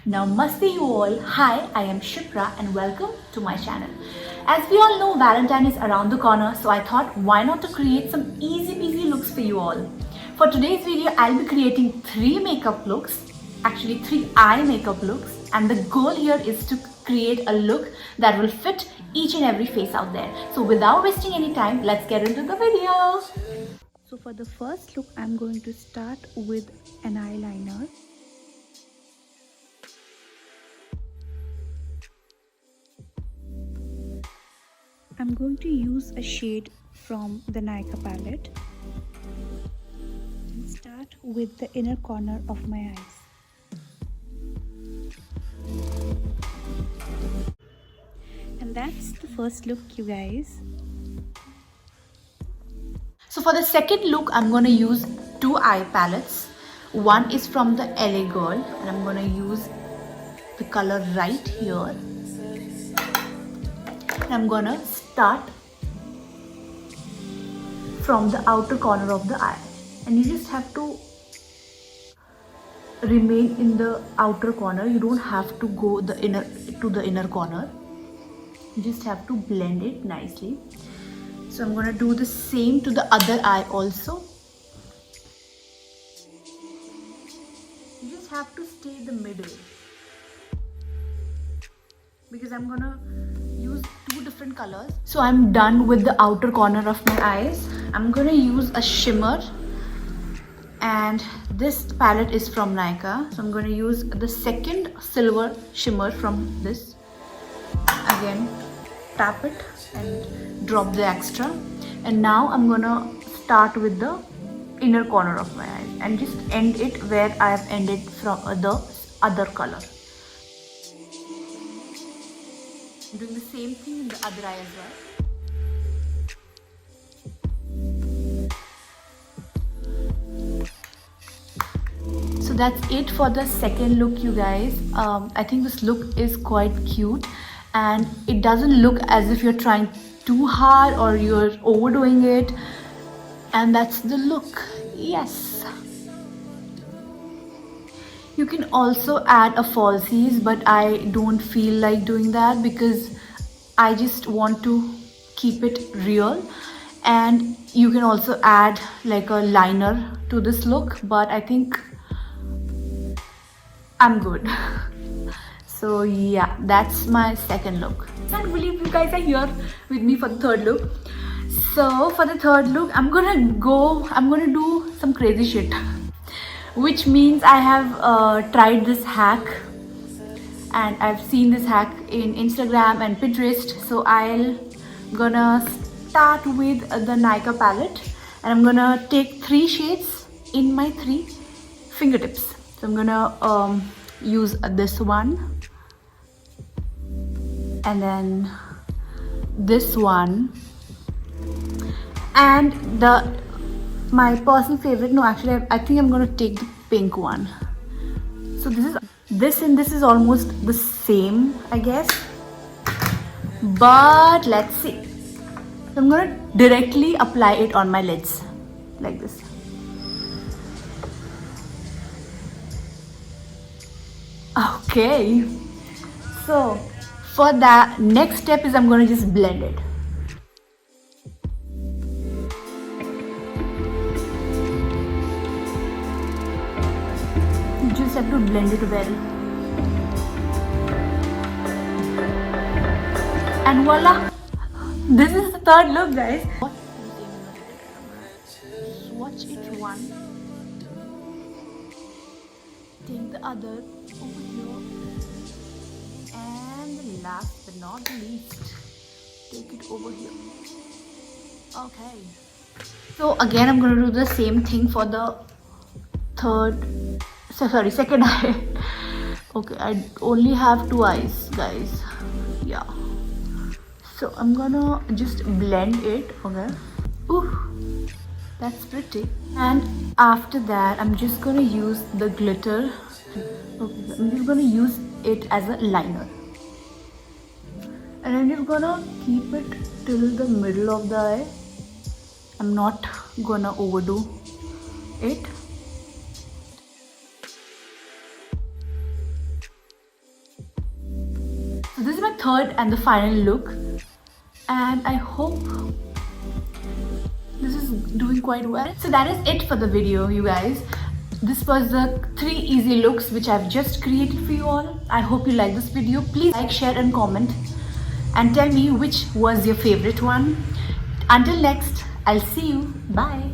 Namaste you all. Hi, I am Shipra and welcome to my channel. As we all know, Valentine is around the corner, so I thought why not to create some easy peasy looks for you all. For today's video, I'll be creating 3 makeup looks, actually 3 eye makeup looks, and the goal here is to create a look that will fit each and every face out there. So without wasting any time, let's get into the video. So for the first look, I'm going to start with an eyeliner. I'm going to use a shade from the Nykaa palette and start with the inner corner of my eyes. And that's the first look, you guys. So for the second look, I'm going to use 2 eye palettes. One is from the LA Girl and I'm going to use the color right here. And I'm going to start from the outer corner of the eye, and you just have to remain in the outer corner. You don't have to go the inner corner. You just have to blend it nicely. So I'm going to do the same to the other eye also. You just have to stay in the middle, because I'm going to use 2 different colors. So I'm done with the outer corner of my eyes. I'm going to use a shimmer, and this palette is from Nykaa. So I'm going to use the second silver shimmer from this. Again, tap it and drop the extra. And now I'm going to start with the inner corner of my eyes and just end it where I have ended from the other color. I'm doing the same thing in the other eye as well. So that's it for the second look, you guys. I think this look is quite cute and it doesn't look as if you're trying too hard or you're overdoing it. And that's the look. Yes. You can also add a falsies, but I don't feel like doing that because I just want to keep it real. And you can also add like a liner to this look, but I think I'm good. So yeah, that's my second look. I can't believe you guys are here with me for the third look. So for the third look, I'm gonna do some crazy shit. Which means I have tried this hack and I've seen this hack in Instagram and Pinterest. So I'll gonna start with the Nykaa palette and I'm gonna take 3 shades in my 3 fingertips. So I'm gonna use this one and then this one and my personal favorite, no actually I think I'm going to take the pink one. So this is almost the same, I guess, but let's see. So I'm going to directly apply it on my lids like this. Okay, so for that, next step is I'm going to just blend it. You just have to blend it well. And voila! This is the third look, guys. Swatch it one. Take the other over here. And last but not least, take it over here. Okay. So again, I'm going to do the same thing for the second eye. Okay, I only have 2 eyes, guys. Yeah. So I'm gonna just blend it. Okay. Ooh, that's pretty. And after that, I'm just gonna use the glitter. Okay, I'm just gonna use it as a liner. And I'm just gonna keep it till the middle of the eye. I'm not gonna overdo it. So this is my third and the final look, and I hope this is doing quite well. So that is it for the video, you guys. This was the 3 easy looks which I've just created for you all. I hope you like this video. Please like, share and comment and tell me which was your favorite one. Until next, I'll see you. Bye.